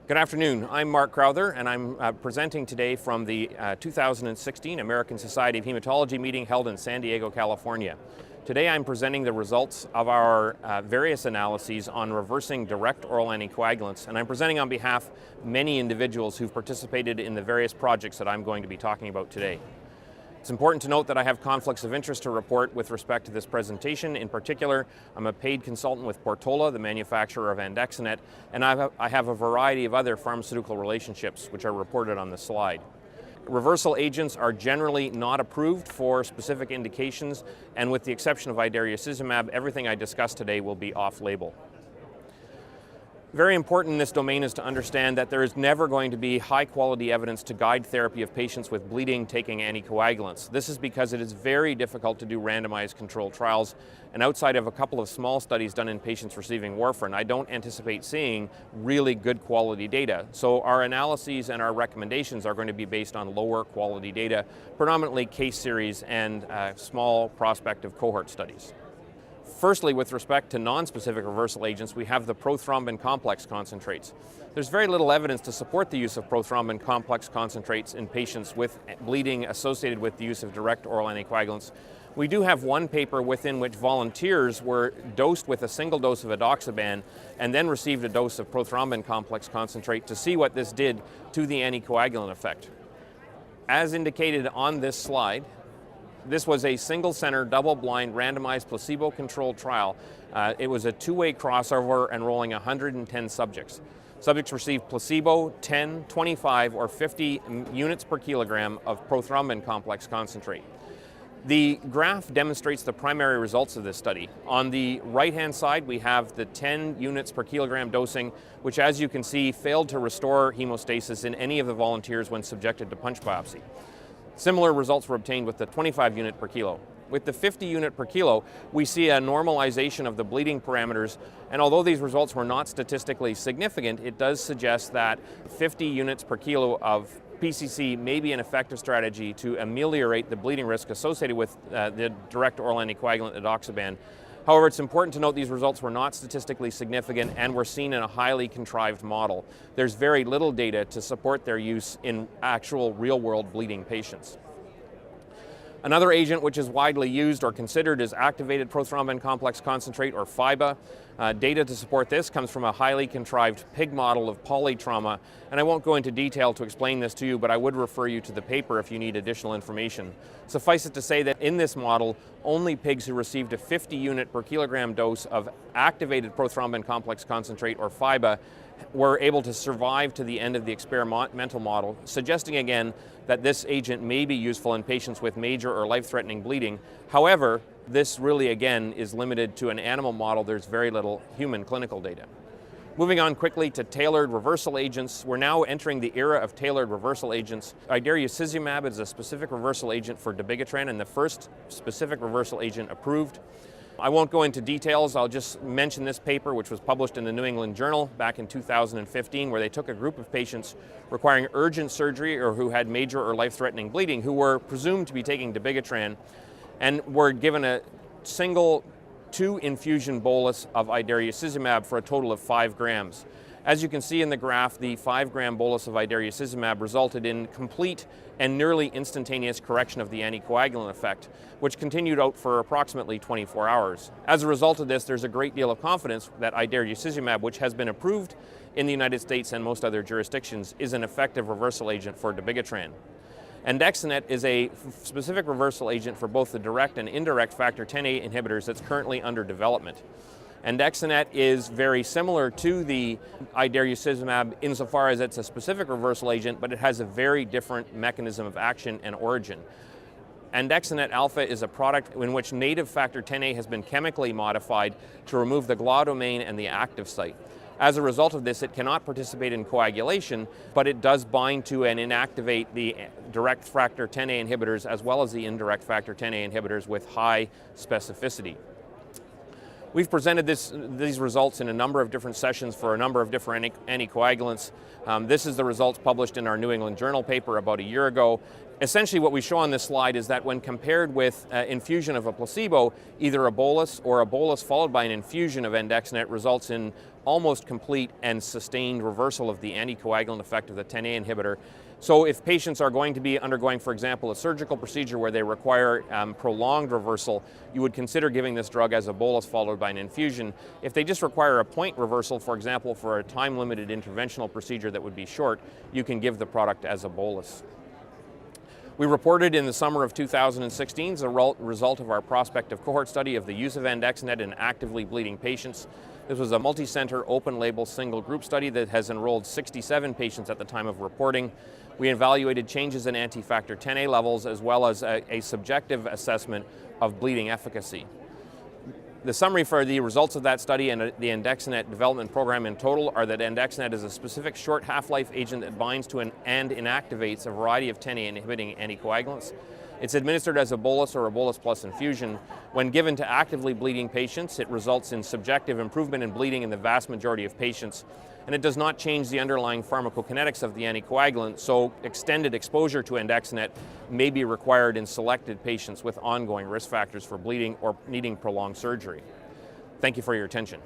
Good afternoon. I'm Mark Crowther, and I'm presenting today from the 2016 American Society of Hematology meeting held in San Diego, California. Today I'm presenting the results of our various analyses on reversing direct oral anticoagulants, and I'm presenting on behalf of many individuals who've participated in the various projects that I'm going to be talking about today. It's important to note that I have conflicts of interest to report with respect to this presentation. In particular, I'm a paid consultant with Portola, the manufacturer of Andexanet, and I have a variety of other pharmaceutical relationships which are reported on the slide. Reversal agents are generally not approved for specific indications, and with the exception of Idarucizumab, everything I discuss today will be off-label. Very important in this domain is to understand that there is never going to be high-quality evidence to guide therapy of patients with bleeding taking anticoagulants. This is because it is very difficult to do randomized controlled trials, and outside of a couple of small studies done in patients receiving warfarin, I don't anticipate seeing really good quality data. So our analyses and our recommendations are going to be based on lower quality data, predominantly case series and small prospective cohort studies. Firstly, with respect to non-specific reversal agents, we have the prothrombin complex concentrates. There's very little evidence to support the use of prothrombin complex concentrates in patients with bleeding associated with the use of direct oral anticoagulants. We do have one paper within which volunteers were dosed with a single dose of edoxaban and then received a dose of prothrombin complex concentrate to see what this did to the anticoagulant effect. As indicated on this slide, this was a single-center, double-blind, randomized, placebo-controlled trial. It was a two-way crossover enrolling 110 subjects. Subjects received placebo, 10, 25, or 50 units per kilogram of prothrombin complex concentrate. The graph demonstrates the primary results of this study. On the right-hand side, we have the 10 units per kilogram dosing, which, as you can see, failed to restore hemostasis in any of the volunteers when subjected to punch biopsy. Similar results were obtained with the 25 unit per kilo. With the 50 unit per kilo, we see a normalization of the bleeding parameters, and although these results were not statistically significant, it does suggest that 50 units per kilo of PCC may be an effective strategy to ameliorate the bleeding risk associated with the direct oral anticoagulant edoxaban. However, it's important to note these results were not statistically significant and were seen in a highly contrived model. There's very little data to support their use in actual real-world bleeding patients. Another agent which is widely used or considered is activated prothrombin complex concentrate, or FIBA. Data to support this comes from a highly contrived pig model of polytrauma, and I won't go into detail to explain this to you, but I would refer you to the paper if you need additional information. Suffice it to say that in this model, only pigs who received a 50 unit per kilogram dose of activated prothrombin complex concentrate, or FIBA, were able to survive to the end of the experimental model, suggesting again that this agent may be useful in patients with major or life-threatening bleeding. However, this really again is limited to an animal model. There's very little human clinical data. Moving on quickly to tailored reversal agents, we're now entering the era of tailored reversal agents. Idarucizumab is a specific reversal agent for Dabigatran and the first specific reversal agent approved. I won't go into details, I'll just mention this paper which was published in the New England Journal back in 2015, where they took a group of patients requiring urgent surgery or who had major or life-threatening bleeding who were presumed to be taking Dabigatran and were given a single 2-infusion bolus of Idarucizumab for a total of 5 grams. As you can see in the graph, the 5-gram bolus of Idarucizumab resulted in complete and nearly instantaneous correction of the anticoagulant effect, which continued out for approximately 24 hours. As a result of this, there's a great deal of confidence that Idarucizumab, which has been approved in the United States and most other jurisdictions, is an effective reversal agent for Dabigatran. Andexanet is a specific reversal agent for both the direct and indirect factor Xa inhibitors that's currently under development. Andexanet is very similar to the Idarucizumab insofar as it's a specific reversal agent, but it has a very different mechanism of action and origin. Andexanet Alfa is a product in which native factor Xa has been chemically modified to remove the GLA domain and the active site. As a result of this, it cannot participate in coagulation, but it does bind to and inactivate the direct factor Xa inhibitors as well as the indirect factor Xa inhibitors with high specificity. We've presented these results in a number of different sessions for a number of different anticoagulants. This is the results published in our New England Journal paper about a year ago. Essentially what we show on this slide is that when compared with infusion of a placebo, either a bolus or a bolus followed by an infusion of Andexanet results in almost complete and sustained reversal of the anticoagulant effect of the 10A inhibitor. So if patients are going to be undergoing, for example, a surgical procedure where they require prolonged reversal, you would consider giving this drug as a bolus followed by an infusion. If they just require a point reversal, for example, for a time-limited interventional procedure that would be short, you can give the product as a bolus. We reported in the summer of 2016 as a result of our prospective cohort study of the use of Andexanet in actively bleeding patients. This was a multi-center, open-label, single-group study that has enrolled 67 patients at the time of reporting. We evaluated changes in anti-factor 10A levels as well as a subjective assessment of bleeding efficacy. The summary for the results of that study and the Andexanet development program in total are that Andexanet is a specific short half-life agent that binds to and inactivates a variety of 10A inhibiting anticoagulants. It's administered as a bolus or a bolus plus infusion. When given to actively bleeding patients, it results in subjective improvement in bleeding in the vast majority of patients, and it does not change the underlying pharmacokinetics of the anticoagulant, so extended exposure to Andexanet may be required in selected patients with ongoing risk factors for bleeding or needing prolonged surgery. Thank you for your attention.